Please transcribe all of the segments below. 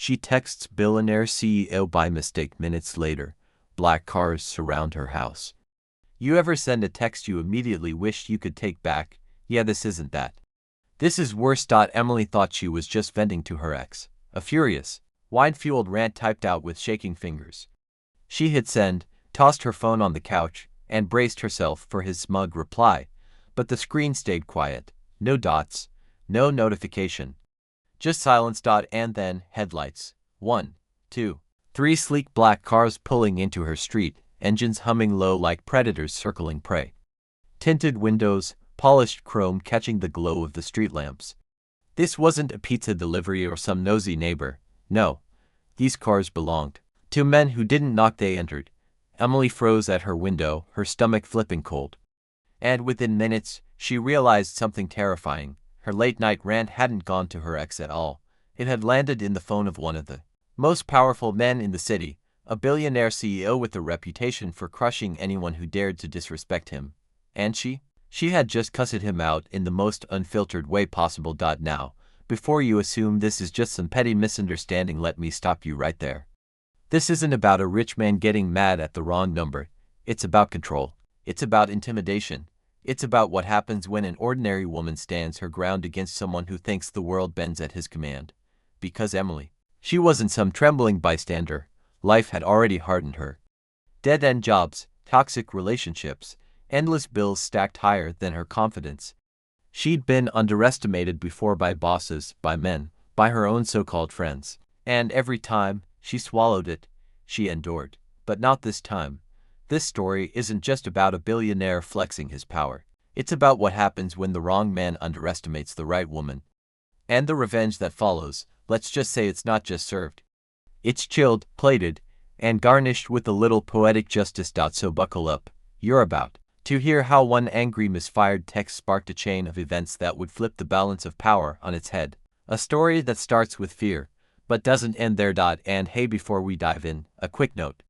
She texts Billionaire CEO by mistake minutes later. Black cars surround her house. You ever send a text you immediately wished you could take back? Yeah, this isn't that. This is worse. Emily thought she was just venting to her ex. A furious, wine-fueled rant typed out with shaking fingers. She hit send, tossed her phone on the couch, and braced herself for his smug reply. But the screen stayed quiet. No dots, no notification. Just silence. And then headlights. 1, 2, 3 sleek black cars pulling into her street, engines humming low like predators circling prey. Tinted windows, polished chrome catching the glow of the street lamps. This wasn't a pizza delivery or some nosy neighbor. No. These cars belonged to men who didn't knock, they entered. Emily froze at her window, her stomach flipping cold. And within minutes, she realized something terrifying. Her late-night rant hadn't gone to her ex at all. It had landed in the phone of one of the most powerful men in the city, a billionaire CEO with a reputation for crushing anyone who dared to disrespect him. And she had just cussed him out in the most unfiltered way possible. Now, before you assume this is just some petty misunderstanding, let me stop you right there. This isn't about a rich man getting mad at the wrong number. It's about control. It's about intimidation. It's about what happens when an ordinary woman stands her ground against someone who thinks the world bends at his command. Because Emily, she wasn't some trembling bystander. Life had already hardened her. Dead-end jobs, toxic relationships, endless bills stacked higher than her confidence. She'd been underestimated before by bosses, by men, by her own so-called friends. And every time, she swallowed it. She endured. But not this time. This story isn't just about a billionaire flexing his power. It's about what happens when the wrong man underestimates the right woman. And the revenge that follows, let's just say it's not just served. It's chilled, plated, and garnished with a little poetic justice. So buckle up. You're about to hear how one angry misfired text sparked a chain of events that would flip the balance of power on its head. A story that starts with fear, but doesn't end there. And hey, before we dive in, a quick note.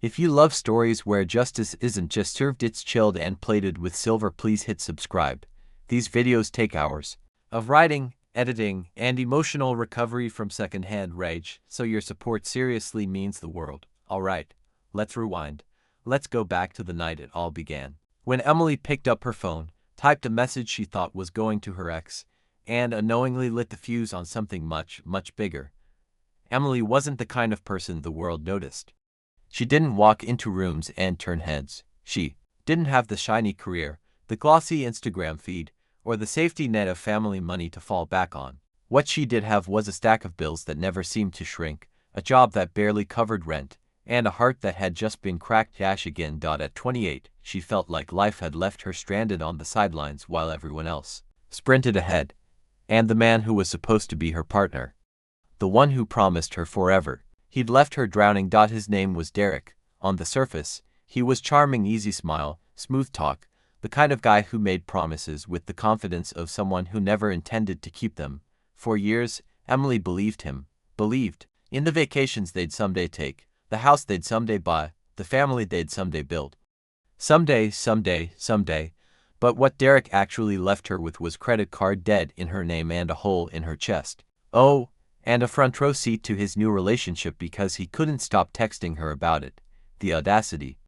If you love stories where justice isn't just served, it's chilled and plated with silver, please hit subscribe. These videos take hours of writing, editing, and emotional recovery from secondhand rage, so your support seriously means the world. Alright, let's rewind. Let's go back to the night it all began. When Emily picked up her phone, typed a message she thought was going to her ex, and unknowingly lit the fuse on something much, much bigger. Emily wasn't the kind of person the world noticed. She didn't walk into rooms and turn heads. She didn't have the shiny career, the glossy Instagram feed, or the safety net of family money to fall back on. What she did have was a stack of bills that never seemed to shrink, a job that barely covered rent, and a heart that had just been cracked. Again. At 28, she felt like life had left her stranded on the sidelines while everyone else sprinted ahead. And the man who was supposed to be her partner, the one who promised her forever, he'd left her drowning. His name was Derek. On the surface, he was charming, easy smile, smooth talk, the kind of guy who made promises with the confidence of someone who never intended to keep them. For years, Emily believed him, believed in the vacations they'd someday take, the house they'd someday buy, the family they'd someday build. Someday, someday, someday. But what Derek actually left her with was credit card debt in her name and a hole in her chest. Oh, and a front row seat to his new relationship because he couldn't stop texting her about it. The audacity.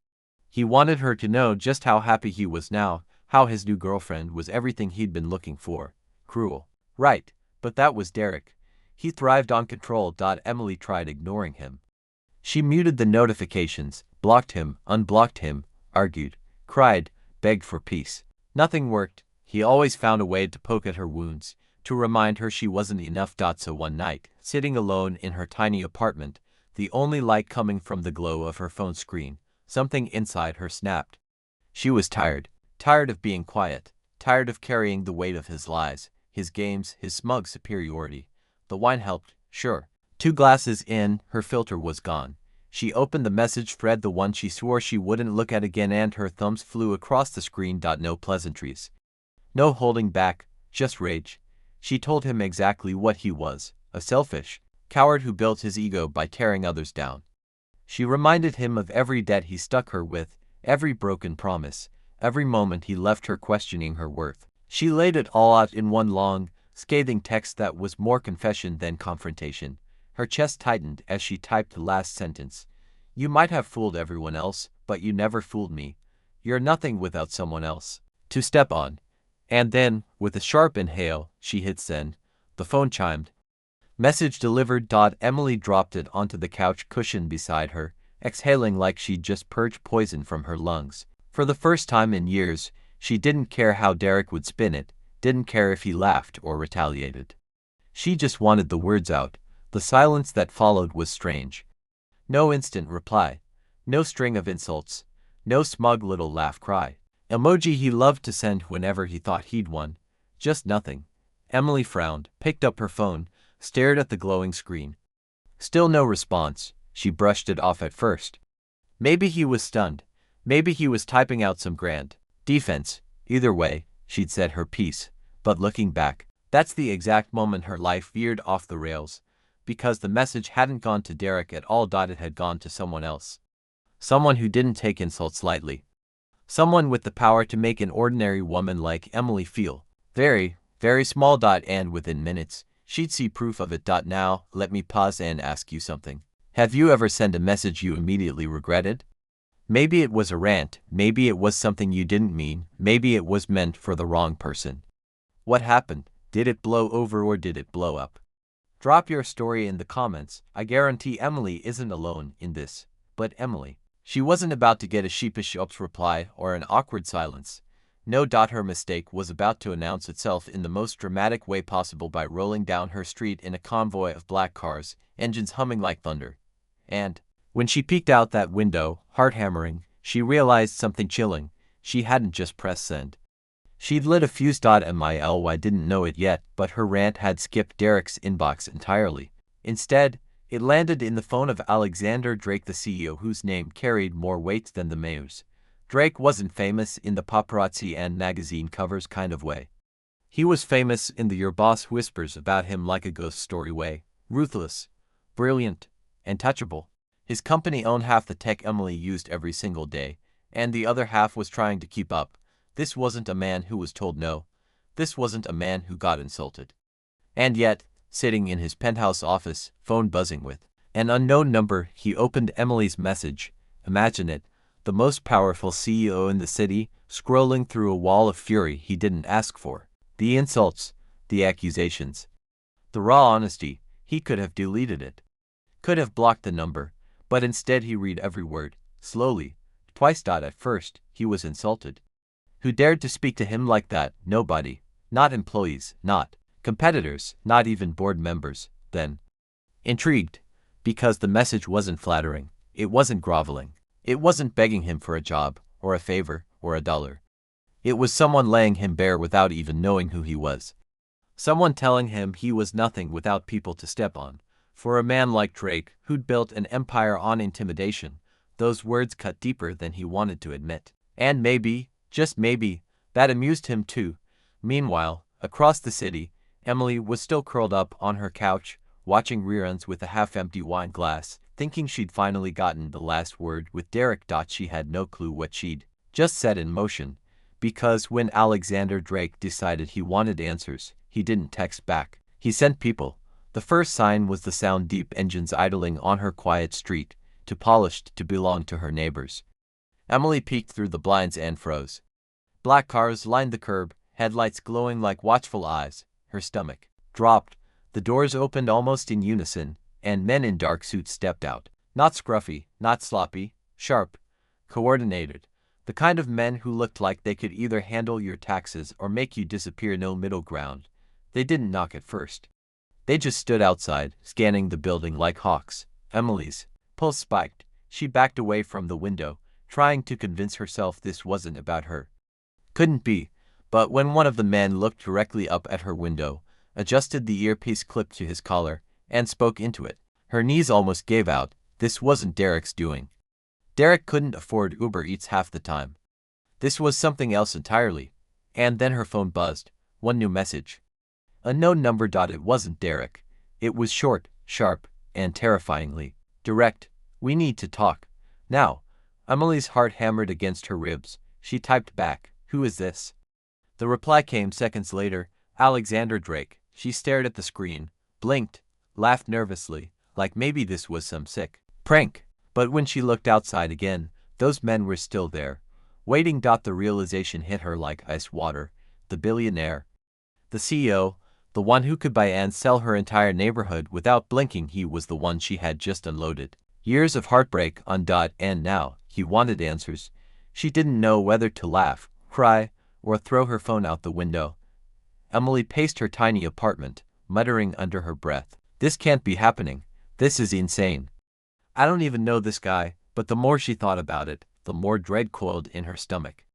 He wanted her to know just how happy he was now, how his new girlfriend was everything he'd been looking for. Cruel. Right, but that was Derek. He thrived on control. Emily tried ignoring him. She muted the notifications, blocked him, unblocked him, argued, cried, begged for peace. Nothing worked. He always found a way to poke at her wounds, to remind her she wasn't enough. So one night, sitting alone in her tiny apartment, the only light coming from the glow of her phone screen, something inside her snapped. She was tired. Tired of being quiet. Tired of carrying the weight of his lies, his games, his smug superiority. The wine helped, sure. 2 glasses in, her filter was gone. She opened the message thread, the one she swore she wouldn't look at again, and her thumbs flew across the screen. No pleasantries. No holding back, just rage. She told him exactly what he was, a selfish coward who built his ego by tearing others down. She reminded him of every debt he stuck her with, every broken promise, every moment he left her questioning her worth. She laid it all out in one long, scathing text that was more confession than confrontation. Her chest tightened as she typed the last sentence. You might have fooled everyone else, but you never fooled me. You're nothing without someone else to step on. And then, with a sharp inhale, she hit send. The phone chimed. Message delivered. Emily dropped it onto the couch cushion beside her, exhaling like she'd just purged poison from her lungs. For the first time in years, she didn't care how Derek would spin it, didn't care if he laughed or retaliated. She just wanted the words out. The silence that followed was strange. No instant reply. No string of insults. No smug little laugh cry. Emoji he loved to send whenever he thought he'd won. Just nothing. Emily frowned, picked up her phone, stared at the glowing screen. Still no response. She brushed it off at first. Maybe he was stunned. Maybe he was typing out some grand defense. Either way, she'd said her piece. But looking back, that's the exact moment her life veered off the rails. Because the message hadn't gone to Derek at all. It had gone to someone else. Someone who didn't take insults lightly. Someone with the power to make an ordinary woman like Emily feel very, very small. And within minutes, she'd see proof of it. Now, let me pause and ask you something. Have you ever sent a message you immediately regretted? Maybe it was a rant, maybe it was something you didn't mean, maybe it was meant for the wrong person. What happened? Did it blow over or did it blow up? Drop your story in the comments. I guarantee Emily isn't alone in this. But Emily, she wasn't about to get a sheepish oops reply or an awkward silence. No. Her mistake was about to announce itself in the most dramatic way possible by rolling down her street in a convoy of black cars, engines humming like thunder. And when she peeked out that window, heart hammering, she realized something chilling. She hadn't just pressed send. She'd lit a fuse. Mily didn't know it yet, but her rant had skipped Derek's inbox entirely. Instead, it landed in the phone of Alexander Drake, the CEO whose name carried more weight than the mayor's. Drake wasn't famous in the paparazzi and magazine covers kind of way. He was famous in the your boss whispers about him like a ghost story way. Ruthless, brilliant, and touchable. His company owned half the tech Emily used every single day, and the other half was trying to keep up. This wasn't a man who was told no. This wasn't a man who got insulted. And yet, sitting in his penthouse office, phone buzzing with an unknown number, he opened Emily's message. Imagine it, the most powerful CEO in the city, scrolling through a wall of fury he didn't ask for. The insults, the accusations, the raw honesty. He could have deleted it. Could have blocked the number, but instead he read every word, slowly, twice. At first, he was insulted. Who dared to speak to him like that? Nobody. Not employees, not competitors, not even board members. Then, intrigued, because the message wasn't flattering, it wasn't groveling, it wasn't begging him for a job, or a favor, or $1. It was someone laying him bare without even knowing who he was. Someone telling him he was nothing without people to step on. For a man like Drake, who'd built an empire on intimidation, those words cut deeper than he wanted to admit. And maybe, just maybe, that amused him too. Meanwhile, across the city, Emily was still curled up on her couch, watching reruns with a half-empty wine glass, thinking she'd finally gotten the last word with Derek. She had no clue what she'd just set in motion, because when Alexander Drake decided he wanted answers, he didn't text back. He sent people. The first sign was the sound deep engines idling on her quiet street, too polished to belong to her neighbors. Emily peeked through the blinds and froze. Black cars lined the curb, headlights glowing like watchful eyes. Her stomach dropped. The doors opened almost in unison, and men in dark suits stepped out. Not scruffy, not sloppy, sharp, coordinated. The kind of men who looked like they could either handle your taxes or make you disappear. No middle ground. They didn't knock at first. They just stood outside, scanning the building like hawks. Emily's pulse spiked. She backed away from the window, trying to convince herself this wasn't about her. Couldn't be. But when one of the men looked directly up at her window, adjusted the earpiece clipped to his collar, and spoke into it, her knees almost gave out. This wasn't Derek's doing. Derek couldn't afford Uber Eats half the time. This was something else entirely. And then her phone buzzed. One new message. Unknown number. It wasn't Derek. It was short, sharp, and terrifyingly direct. We need to talk. Now. Emily's heart hammered against her ribs. She typed back, "Who is this?" The reply came seconds later. Alexander Drake. She stared at the screen, blinked, laughed nervously. like maybe this was some sick prank. But when she looked outside again, those men were still there, waiting. The realization hit her like ice water. The billionaire, the CEO, the one who could buy and sell her entire neighborhood without blinking, he was the one she had just unloaded. Years of heartbreak on. And now, he wanted answers. She didn't know whether to laugh, cry, or throw her phone out the window. Emily paced her tiny apartment, muttering under her breath, "This can't be happening. This is insane. I don't even know this guy." But the more she thought about it, the more dread coiled in her stomach.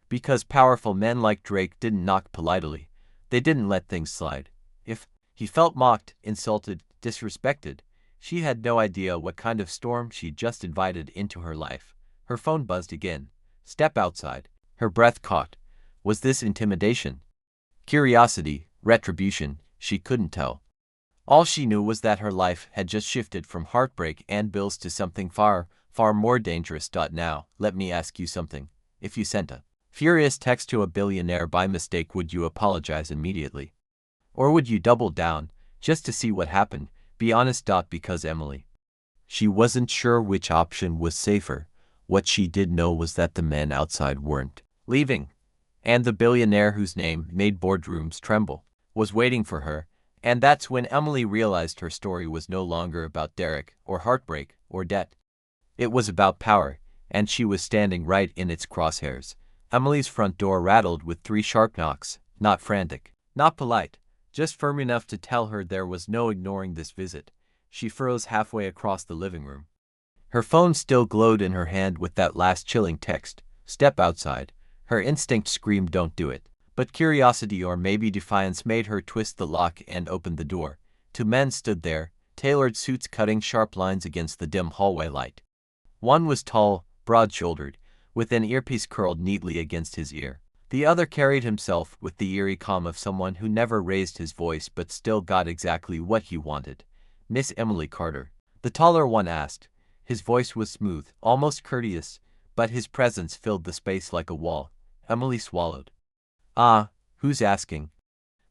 Because powerful men like Drake didn't knock politely. They didn't let things slide. If he felt mocked, insulted, disrespected, she had no idea what kind of storm she'd just invited into her life. Her phone buzzed again. Step outside. Her breath caught. Was this intimidation? Curiosity? Retribution? She couldn't tell. All she knew was that her life had just shifted from heartbreak and bills to something far, far more dangerous. Now, let me ask you something. If you sent a furious text to a billionaire by mistake, would you apologize immediately? Or would you double down, just to see what happened? Be honest. Because Emily, she wasn't sure which option was safer. What she did know was that the men outside weren't leaving. And the billionaire, whose name made boardrooms tremble, was waiting for her. And that's when Emily realized her story was no longer about Derek, or heartbreak, or debt. It was about power, and she was standing right in its crosshairs. Emily's front door rattled with 3 sharp knocks, not frantic, not polite, just firm enough to tell her there was no ignoring this visit. She froze halfway across the living room. Her phone still glowed in her hand with that last chilling text, "Step outside." Her instinct screamed, "Don't do it." But curiosity, or maybe defiance, made her twist the lock and open the door. 2 men stood there, tailored suits cutting sharp lines against the dim hallway light. One was tall, broad-shouldered, with an earpiece curled neatly against his ear. The other carried himself with the eerie calm of someone who never raised his voice but still got exactly what he wanted. "Miss Emily Carter?" the taller one asked. His voice was smooth, almost courteous, but his presence filled the space like a wall. Emily swallowed. "Ah, who's asking?"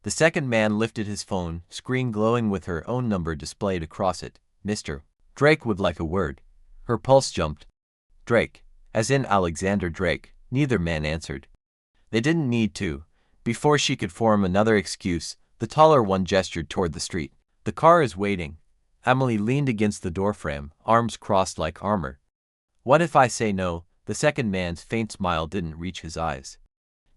The second man lifted his phone, screen glowing with her own number displayed across it. "Mr. Drake would like a word." Her pulse jumped. "Drake, as in Alexander Drake?" Neither man answered. They didn't need to. Before she could form another excuse, the taller one gestured toward the street. "The car is waiting." Emily leaned against the doorframe, arms crossed like armor. "What if I say no?" The second man's faint smile didn't reach his eyes.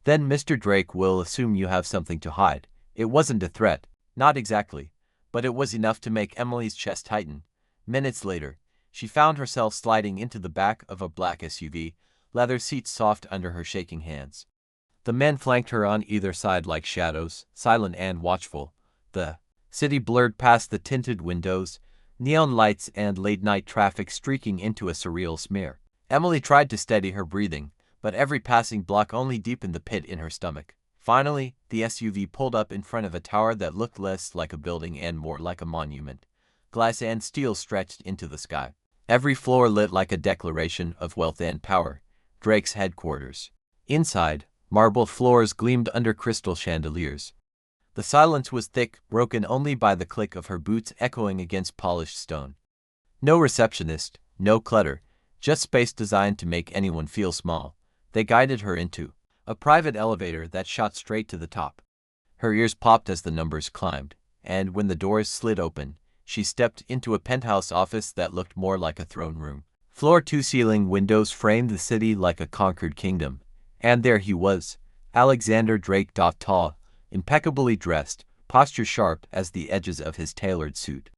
"Then Mr. Drake will assume you have something to hide." It wasn't a threat, not exactly, but it was enough to make Emily's chest tighten. Minutes later, she found herself sliding into the back of a black SUV, leather seats soft under her shaking hands. The men flanked her on either side like shadows, silent and watchful. The city blurred past the tinted windows, neon lights and late-night traffic streaking into a surreal smear. Emily tried to steady her breathing, but every passing block only deepened the pit in her stomach. Finally, the SUV pulled up in front of a tower that looked less like a building and more like a monument. Glass and steel stretched into the sky. Every floor lit like a declaration of wealth and power. Drake's headquarters. Inside, marble floors gleamed under crystal chandeliers. The silence was thick, broken only by the click of her boots echoing against polished stone. No receptionist, no clutter, just space designed to make anyone feel small. They guided her into a private elevator that shot straight to the top. Her ears popped as the numbers climbed, and when the doors slid open, she stepped into a penthouse office that looked more like a throne room. Floor-to-ceiling windows framed the city like a conquered kingdom. And there he was, Alexander Drake. Tall, impeccably dressed, posture sharp as the edges of his tailored suit.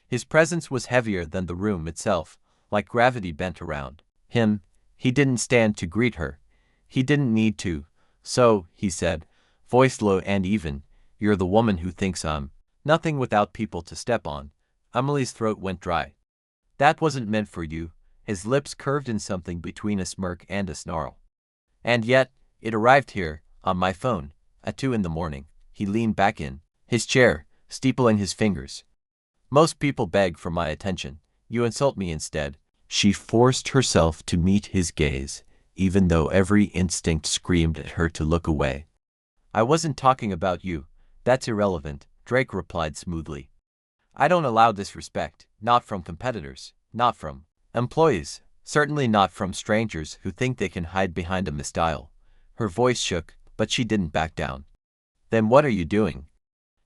His presence was heavier than the room itself, like gravity bent around him. He didn't stand to greet her. He didn't need to. "So," he said, voice low and even, "you're the woman who thinks I'm nothing without people to step on." Emily's throat went dry. "That wasn't meant for you." His lips curved in something between a smirk and a snarl. "And yet, it arrived here, on my phone, at 2 in the morning. He leaned back in his chair, steepling his fingers. "Most people beg for my attention. You insult me instead." She forced herself to meet his gaze, even though every instinct screamed at her to look away. "I wasn't talking about you. That's irrelevant," Drake replied smoothly. "I don't allow disrespect. Not from competitors. Not from employees. Certainly not from strangers who think they can hide behind a misdial. Her voice shook, but she didn't back down. Then what are you doing?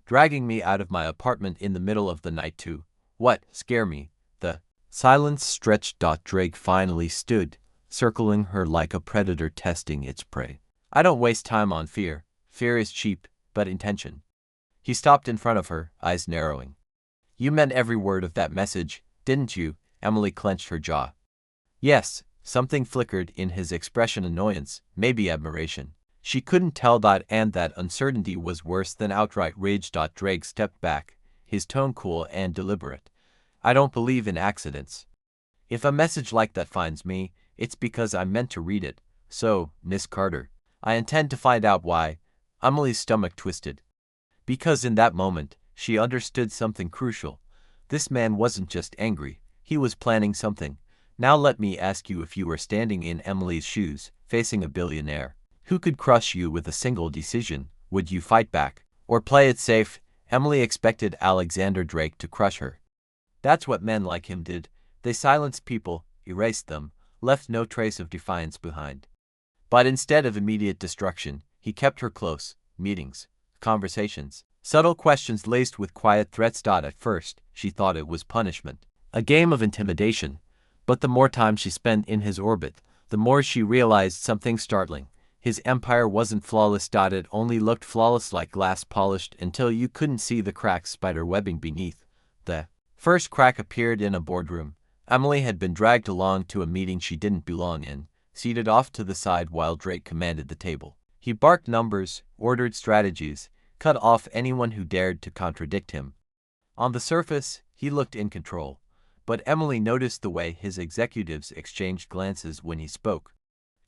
Dragging me out of my apartment in the middle of the night to, what, scare me? The silence stretched. Drake finally stood, circling her like a predator testing its prey. I don't waste time on fear. Fear is cheap, but intention. He stopped in front of her, eyes narrowing. You meant every word of that message, didn't you? Emily clenched her jaw. Yes, something flickered in his expression, annoyance, maybe admiration. She couldn't tell. And that uncertainty was worse than outright rage. Drake stepped back, his tone cool and deliberate. I don't believe in accidents. If a message like that finds me, it's because I meant to read it. So, Miss Carter, I intend to find out why. Emily's stomach twisted. Because in that moment, she understood something crucial. This man wasn't just angry, he was planning something. Now let me ask you, if you were standing in Emily's shoes, facing a billionaire who could crush you with a single decision, would you fight back, or play it safe? Emily expected Alexander Drake to crush her. That's what men like him did. They silenced people, erased them, left no trace of defiance behind. But instead of immediate destruction, he kept her close. Meetings, conversations, subtle questions laced with quiet threats. At first, she thought it was punishment, a game of intimidation. But the more time she spent in his orbit, the more she realized something startling. His empire wasn't flawless. It only looked flawless, like glass polished until you couldn't see the cracked spider webbing beneath. The first crack appeared in a boardroom. Emily had been dragged along to a meeting she didn't belong in, seated off to the side while Drake commanded the table. He barked numbers, ordered strategies, cut off anyone who dared to contradict him. On the surface, he looked in control, but Emily noticed the way his executives exchanged glances when he spoke.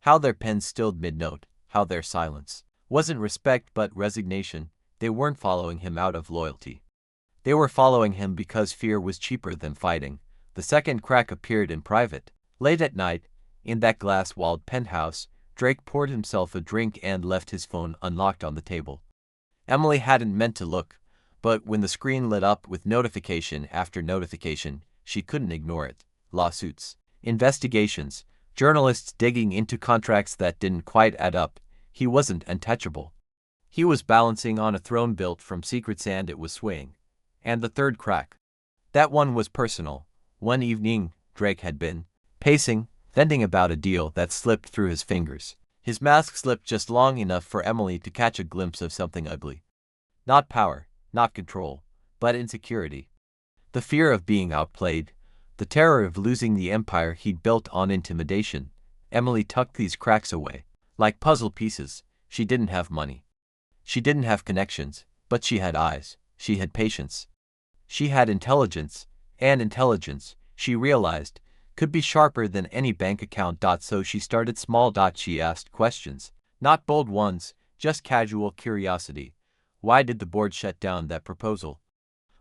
How their pens stilled mid-note, how their silence wasn't respect but resignation. They weren't following him out of loyalty. They were following him because fear was cheaper than fighting. The second crack appeared in private. Late at night, in that glass-walled penthouse, Drake poured himself a drink and left his phone unlocked on the table. Emily hadn't meant to look, but when the screen lit up with notification after notification, she couldn't ignore it. Lawsuits, investigations, journalists digging into contracts that didn't quite add up. He wasn't untouchable. He was balancing on a throne built from secrets, and it was swaying. And the third crack. That one was personal. One evening, Drake had been pacing, venting about a deal that slipped through his fingers. His mask slipped just long enough for Emily to catch a glimpse of something ugly. Not power, not control, but insecurity. The fear of being outplayed, the terror of losing the empire he'd built on intimidation. Emily tucked these cracks away. Like puzzle pieces. She didn't have money. She didn't have connections, but she had eyes. She had patience. She had intelligence, and intelligence, she realized, could be sharper than any bank account. So she started small. She asked questions, not bold ones, just casual curiosity. Why did the board shut down that proposal?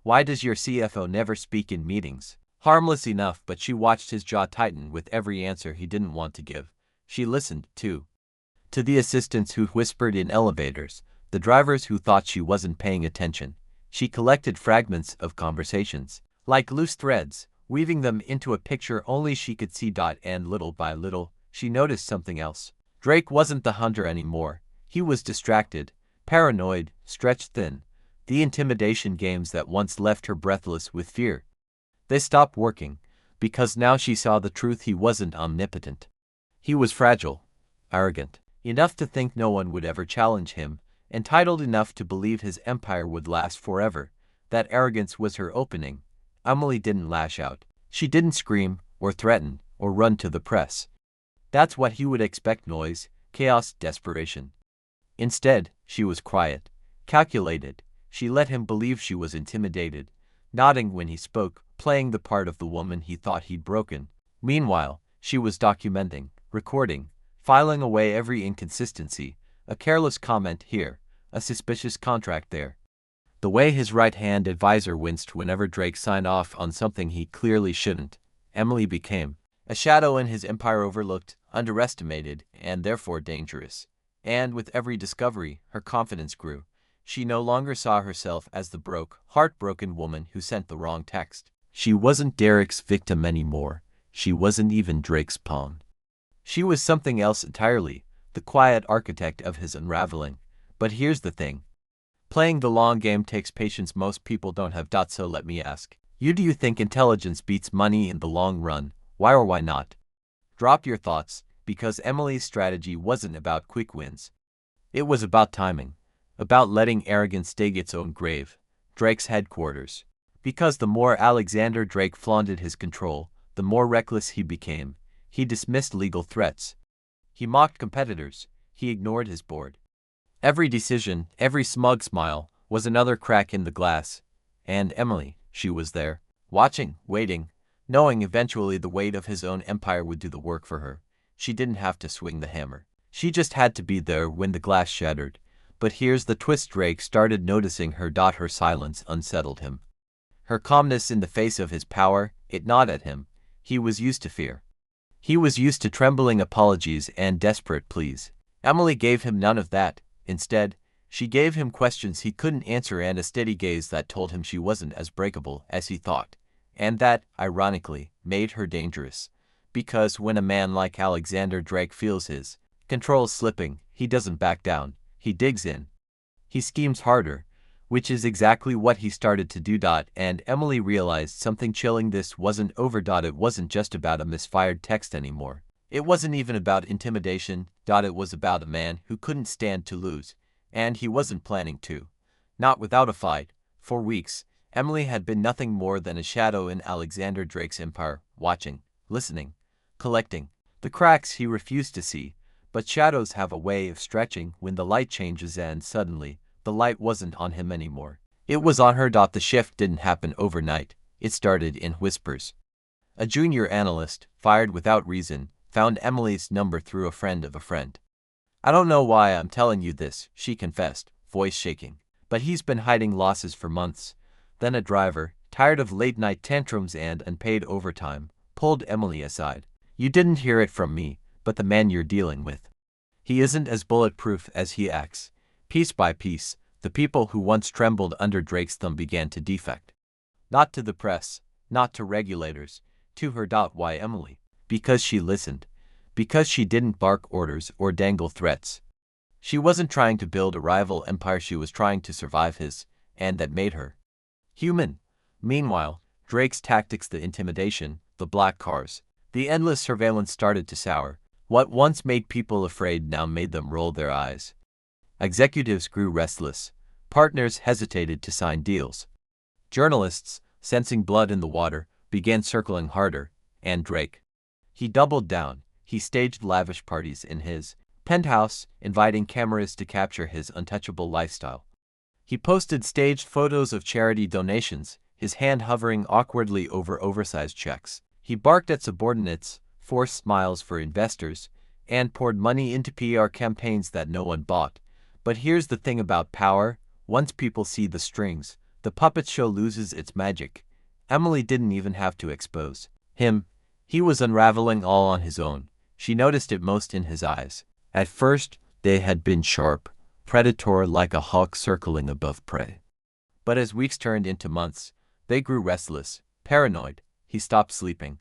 Why does your CFO never speak in meetings? Harmless enough, but she watched his jaw tighten with every answer he didn't want to give. She listened, too. To the assistants who whispered in elevators, the drivers who thought she wasn't paying attention. She collected fragments of conversations, like loose threads, weaving them into a picture only she could see. And little by little, she noticed something else. Drake wasn't the hunter anymore. He was distracted, paranoid, stretched thin. The intimidation games that once left her breathless with fear, they stopped working, because now she saw the truth. He wasn't omnipotent. He was fragile, arrogant, enough to think no one would ever challenge him, entitled enough to believe his empire would last forever. That arrogance was her opening. Emily didn't lash out. She didn't scream, or threaten, or run to the press. That's what he would expect: noise, chaos, desperation. Instead, she was quiet, calculated. She let him believe she was intimidated, nodding when he spoke, playing the part of the woman he thought he'd broken. Meanwhile, she was documenting, recording, filing away every inconsistency, a careless comment here, a suspicious contract there. The way his right-hand advisor winced whenever Drake signed off on something he clearly shouldn't. Emily became a shadow in his empire, overlooked, underestimated, and therefore dangerous. And with every discovery, her confidence grew. She no longer saw herself as the heartbroken woman who sent the wrong text. She wasn't Derek's victim anymore. She wasn't even Drake's pawn. She was something else entirely, the quiet architect of his unraveling. But here's the thing. Playing the long game takes patience most people don't have. So let me ask, do you think intelligence beats money in the long run? Why or why not? Drop your thoughts, because Emily's strategy wasn't about quick wins. It was about timing, about letting arrogance dig its own grave, Drake's headquarters. Because the more Alexander Drake flaunted his control, the more reckless he became. He dismissed legal threats. He mocked competitors. He ignored his board. Every decision, every smug smile, was another crack in the glass. And Emily, she was there, watching, waiting, knowing eventually the weight of his own empire would do the work for her. She didn't have to swing the hammer. She just had to be there when the glass shattered. But here's the twist. Drake started noticing her. Her silence unsettled him. Her calmness in the face of his power, it gnawed at him. He was used to fear. He was used to trembling apologies and desperate pleas. Emily gave him none of that. Instead, she gave him questions he couldn't answer and a steady gaze that told him she wasn't as breakable as he thought. And that, ironically, made her dangerous. Because when a man like Alexander Drake feels his control slipping, he doesn't back down. He digs in. He schemes harder, which is exactly what he started to do. And Emily realized something chilling. This wasn't over. It wasn't just about a misfired text anymore. It wasn't even about intimidation. It was about a man who couldn't stand to lose. And he wasn't planning to. Not without a fight. For weeks, Emily had been nothing more than a shadow in Alexander Drake's empire, watching, listening, collecting the cracks he refused to see. But shadows have a way of stretching when the light changes, and suddenly, the light wasn't on him anymore. It was on her. The shift didn't happen overnight. It started in whispers. A junior analyst, fired without reason, found Emily's number through a friend of a friend. "I don't know why I'm telling you this," she confessed, voice shaking. "But he's been hiding losses for months." Then a driver, tired of late-night tantrums and unpaid overtime, pulled Emily aside. "You didn't hear it from me, but the man you're dealing with, he isn't as bulletproof as he acts." Piece by piece, the people who once trembled under Drake's thumb began to defect. Not to the press, not to regulators, to her. Why Emily? Because she listened. Because she didn't bark orders or dangle threats. She wasn't trying to build a rival empire, she was trying to survive his, and that made her human. Meanwhile, Drake's tactics, the intimidation, the black cars, the endless surveillance started to sour. What once made people afraid now made them roll their eyes. Executives grew restless. Partners hesitated to sign deals. Journalists, sensing blood in the water, began circling harder. And Drake? He doubled down. He staged lavish parties in his penthouse, inviting cameras to capture his untouchable lifestyle. He posted staged photos of charity donations, his hand hovering awkwardly over oversized checks. He barked at subordinates, forced smiles for investors, and poured money into PR campaigns that no one bought. But here's the thing about power: once people see the strings, the puppet show loses its magic. Emily didn't even have to expose him. He was unraveling all on his own. She noticed it most in his eyes. At first, they had been sharp, predatory, like a hawk circling above prey. But as weeks turned into months, they grew restless, paranoid. He stopped sleeping.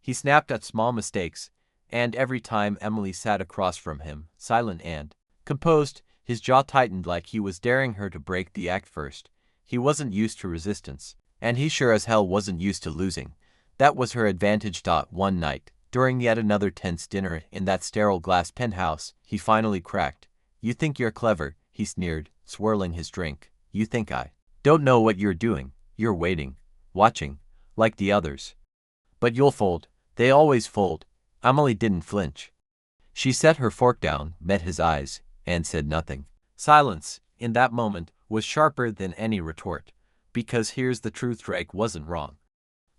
He snapped at small mistakes, and every time Emily sat across from him, silent and composed, his jaw tightened like he was daring her to break the act first. He wasn't used to resistance, and he sure as hell wasn't used to losing. That was her advantage. One night, during yet another tense dinner in that sterile glass penthouse, he finally cracked. "You think you're clever," he sneered, swirling his drink. "You think I don't know what you're doing. You're waiting, watching, like the others. But you'll fold. They always fold." Emily didn't flinch. She set her fork down, met his eyes, and said nothing. Silence, in that moment, was sharper than any retort. Because here's the truth: Drake wasn't wrong.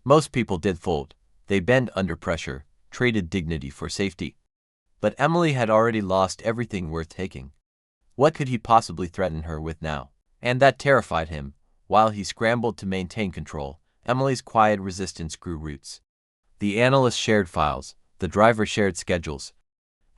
Most people did fold. They bent under pressure, traded dignity for safety. But Emily had already lost everything worth taking. What could he possibly threaten her with now? And that terrified him. While he scrambled to maintain control, Emily's quiet resistance grew roots. The analyst shared files. The driver shared schedules.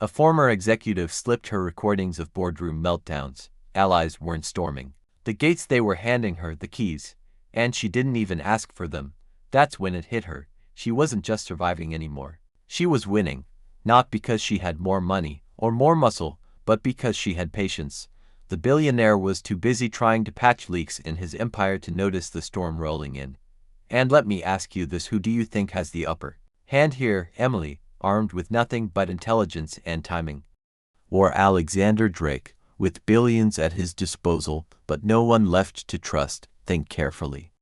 A former executive slipped her recordings of boardroom meltdowns. Allies weren't storming the gates, they were handing her the keys. And she didn't even ask for them. That's when it hit her. She wasn't just surviving anymore. She was winning, not because she had more money or more muscle, but because she had patience. The billionaire was too busy trying to patch leaks in his empire to notice the storm rolling in. And let me ask you this: who do you think has the upper hand here, Emily, armed with nothing but intelligence and timing? Or Alexander Drake, with billions at his disposal, but no one left to trust? Think carefully.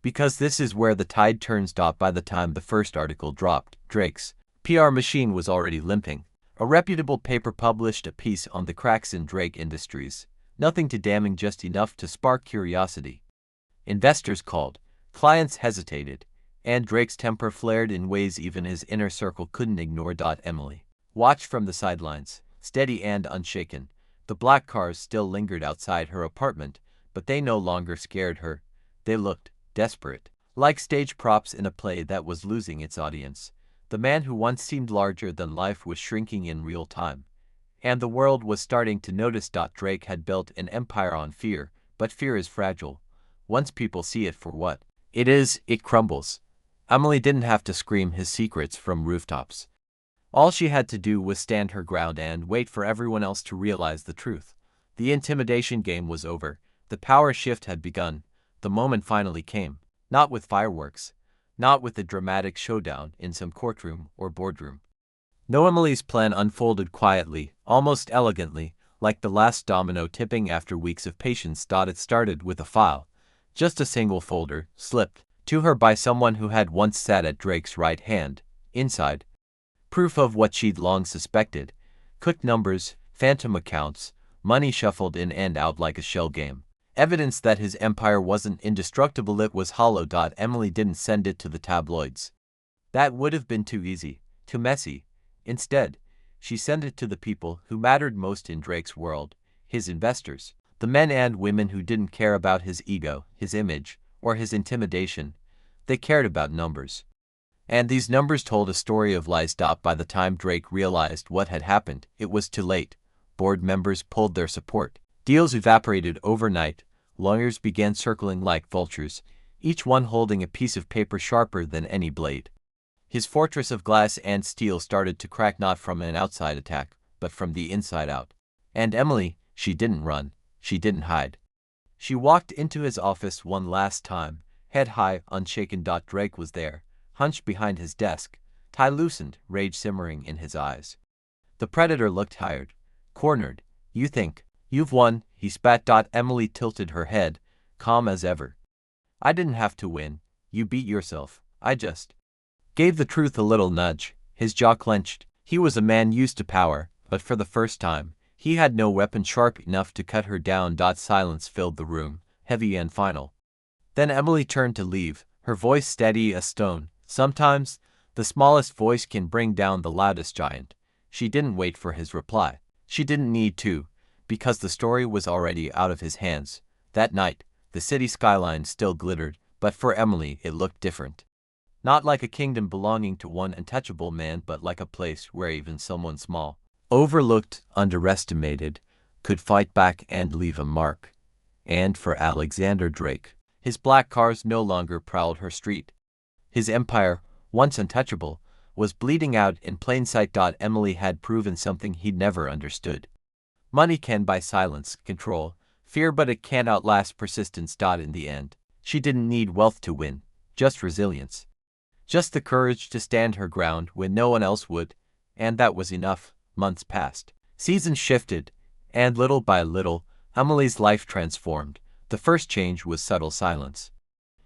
Because this is where the tide turns. By the time the first article dropped, Drake's PR machine was already limping. A reputable paper published a piece on the cracks in Drake Industries. Nothing too damning, just enough to spark curiosity. Investors called, clients hesitated, and Drake's temper flared in ways even his inner circle couldn't ignore. Emily watched from the sidelines, steady and unshaken. The black cars still lingered outside her apartment, but they no longer scared her. They looked desperate, like stage props in a play that was losing its audience. The man who once seemed larger than life was shrinking in real time, and the world was starting to notice. Drake had built an empire on fear, but fear is fragile. Once people see it for what it is, it crumbles. Emily didn't have to scream his secrets from rooftops. All she had to do was stand her ground and wait for everyone else to realize the truth. The intimidation game was over. The power shift had begun. The moment finally came. Not with fireworks. Not with a dramatic showdown in some courtroom or boardroom. No, Emily's plan unfolded quietly, almost elegantly, like the last domino tipping after weeks of patience. It started with a file. Just a single folder, slipped to her by someone who had once sat at Drake's right hand. Inside, proof of what she'd long suspected: cooked numbers, phantom accounts, money shuffled in and out like a shell game. Evidence that his empire wasn't indestructible, it was hollow. Emily didn't send it to the tabloids. That would have been too easy, too messy. Instead, she sent it to the people who mattered most in Drake's world: his investors, the men and women who didn't care about his ego, his image, or his intimidation. They cared about numbers. And these numbers told a story of lies. By the time Drake realized what had happened, it was too late. Board members pulled their support. Deals evaporated overnight. Lawyers began circling like vultures, each one holding a piece of paper sharper than any blade. His fortress of glass and steel started to crack, not from an outside attack, but from the inside out. And Emily, she didn't run. She didn't hide. She walked into his office one last time, head high, unshaken. Drake was there, hunched behind his desk, tie loosened, rage simmering in his eyes. The predator looked tired, cornered. "You think you've won," he spat. Emily tilted her head, calm as ever. "I didn't have to win. You beat yourself. I just gave the truth a little nudge." His jaw clenched. He was a man used to power, but for the first time, he had no weapon sharp enough to cut her down. Silence filled the room, heavy and final. Then Emily turned to leave, her voice steady as stone. Sometimes, the smallest voice can bring down the loudest giant. She didn't wait for his reply. She didn't need to, because the story was already out of his hands. That night, the city skyline still glittered, but for Emily it looked different. Not like a kingdom belonging to one untouchable man, but like a place where even someone small, overlooked, underestimated, could fight back and leave a mark. And for Alexander Drake, his black cars no longer prowled her street. His empire, once untouchable, was bleeding out in plain sight. Emily had proven something he'd never understood. Money can buy silence, control, fear, but it can't outlast persistence. In the end, she didn't need wealth to win, just resilience. Just the courage to stand her ground when no one else would, and that was enough. Months passed, seasons shifted, and little by little, Emily's life transformed. The first change was subtle silence.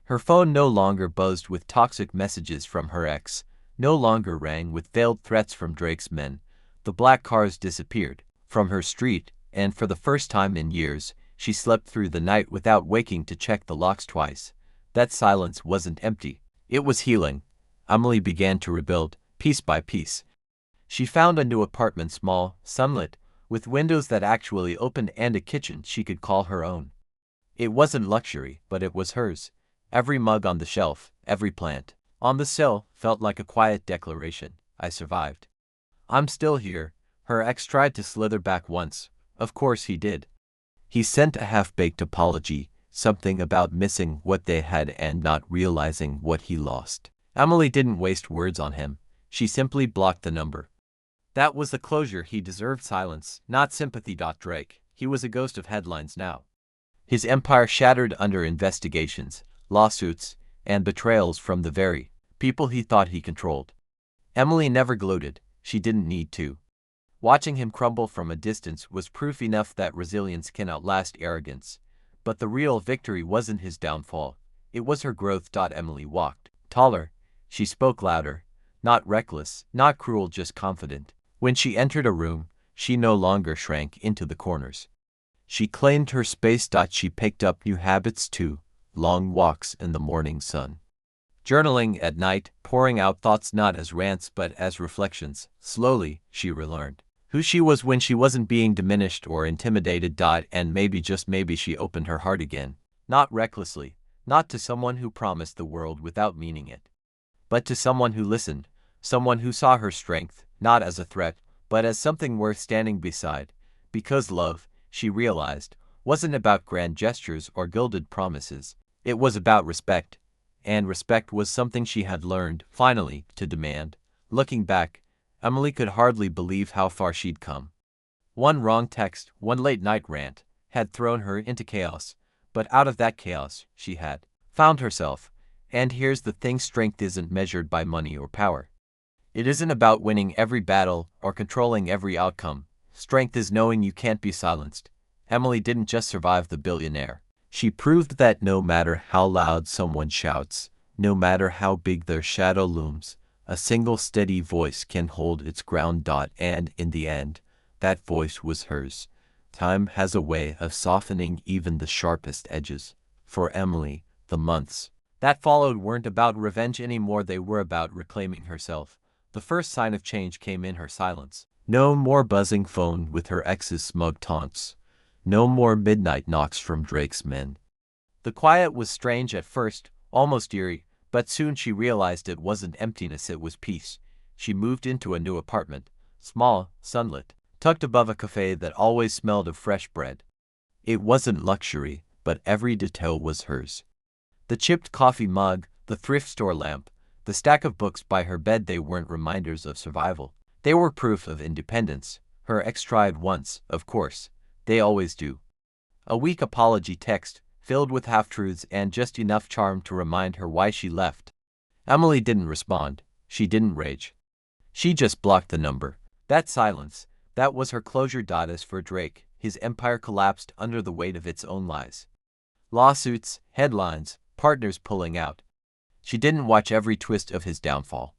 Her phone no longer buzzed with toxic messages from her ex, no longer rang with veiled threats from Drake's men. The black cars disappeared from her street, and for the first time in years, she slept through the night without waking to check the locks twice. That silence wasn't empty. It was healing. Emily began to rebuild, piece by piece. She found a new apartment, small, sunlit, with windows that actually opened and a kitchen she could call her own. It wasn't luxury, but it was hers. Every mug on the shelf, every plant on the sill felt like a quiet declaration: "I survived. I'm still here." Her ex tried to slither back once. Of course he did. He sent a half-baked apology, something about missing what they had and not realizing what he lost. Emily didn't waste words on him. She simply blocked the number. That was the closure he deserved. Silence, not sympathy. Drake. He was a ghost of headlines now. His empire shattered under investigations, lawsuits, and betrayals from the very people he thought he controlled. Emily never gloated. She didn't need to. Watching him crumble from a distance was proof enough that resilience can outlast arrogance. But the real victory wasn't his downfall. It was her growth. Emily walked taller. She spoke louder. Not reckless, not cruel, just confident. When she entered a room, she no longer shrank into the corners. She claimed her space. She picked up new habits too, long walks in the morning sun. Journaling at night, pouring out thoughts not as rants but as reflections. Slowly, she relearned who she was when she wasn't being diminished or intimidated. And maybe, just maybe, she opened her heart again. Not recklessly, not to someone who promised the world without meaning it, but to someone who listened, someone who saw her strength, not as a threat, but as something worth standing beside. Because love, she realized, wasn't about grand gestures or gilded promises. It was about respect. And respect was something she had learned, finally, to demand. Looking back, Emily could hardly believe how far she'd come. One wrong text, one late-night rant, had thrown her into chaos, but out of that chaos, she had found herself. And here's the thing: strength isn't measured by money or power. It isn't about winning every battle or controlling every outcome. Strength is knowing you can't be silenced. Emily didn't just survive the billionaire. She proved that no matter how loud someone shouts, no matter how big their shadow looms, a single steady voice can hold its ground. And in the end, that voice was hers. Time has a way of softening even the sharpest edges. For Emily, the months that followed weren't about revenge anymore. They were about reclaiming herself. The first sign of change came in her silence. No more buzzing phone with her ex's smug taunts. No more midnight knocks from Drake's men. The quiet was strange at first, almost eerie, but soon she realized it wasn't emptiness, it was peace. She moved into a new apartment, small, sunlit, tucked above a cafe that always smelled of fresh bread. It wasn't luxury, but every detail was hers. The chipped coffee mug, the thrift store lamp, the stack of books by her bed, they weren't reminders of survival. They were proof of independence. Her ex tried once, of course. They always do. A weak apology text, filled with half-truths and just enough charm to remind her why she left. Emily didn't respond. She didn't rage. She just blocked the number. That silence, that was her closure. As for Drake, his empire collapsed under the weight of its own lies. Lawsuits, headlines, partners pulling out. She didn't watch every twist of his downfall.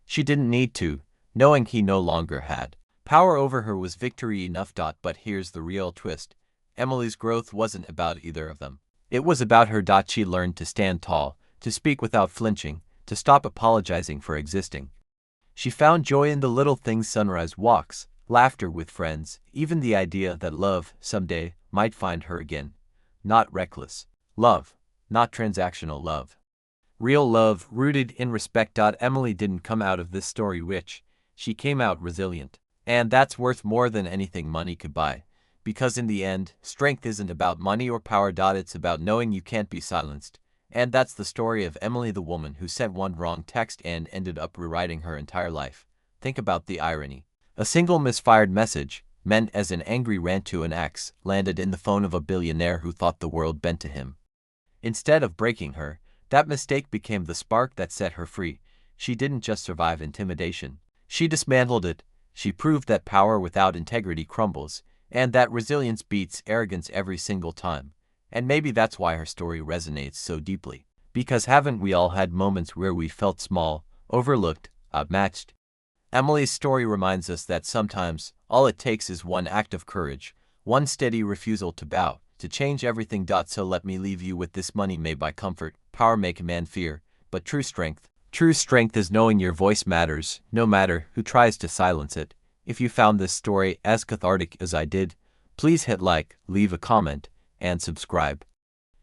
She didn't need to, knowing he no longer had power over her was victory enough. But here's the real twist. Emily's growth wasn't about either of them. It was about her. She learned to stand tall, to speak without flinching, to stop apologizing for existing. She found joy in the little things: sunrise walks, laughter with friends, even the idea that love, someday, might find her again. Not reckless love, not transactional love. Real love, rooted in respect. Emily didn't come out of this story rich. She came out resilient. And that's worth more than anything money could buy. Because in the end, strength isn't about money or power. It's about knowing you can't be silenced. And that's the story of Emily, the woman who sent one wrong text and ended up rewriting her entire life. Think about the irony. A single misfired message, meant as an angry rant to an ex, landed in the phone of a billionaire who thought the world bent to him. Instead of breaking her, that mistake became the spark that set her free. She didn't just survive intimidation. She dismantled it. She proved that power without integrity crumbles, and that resilience beats arrogance every single time. And maybe that's why her story resonates so deeply. Because haven't we all had moments where we felt small, overlooked, outmatched? Emily's story reminds us that sometimes, all it takes is one act of courage, one steady refusal to bow, to change everything. So let me leave you with this: money may buy comfort, power may command fear, but true strength is knowing your voice matters, no matter who tries to silence it. If you found this story as cathartic as I did, please hit like, leave a comment, and subscribe.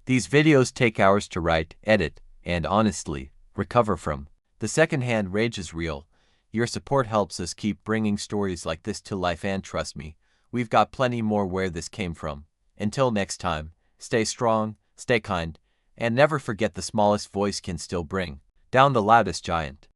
These videos take hours to write, edit, and honestly, recover from. The secondhand rage is real. Your support helps us keep bringing stories like this to life, and trust me, we've got plenty more where this came from. Until next time, stay strong, stay kind, and never forget the smallest voice can still bring down the loudest giant.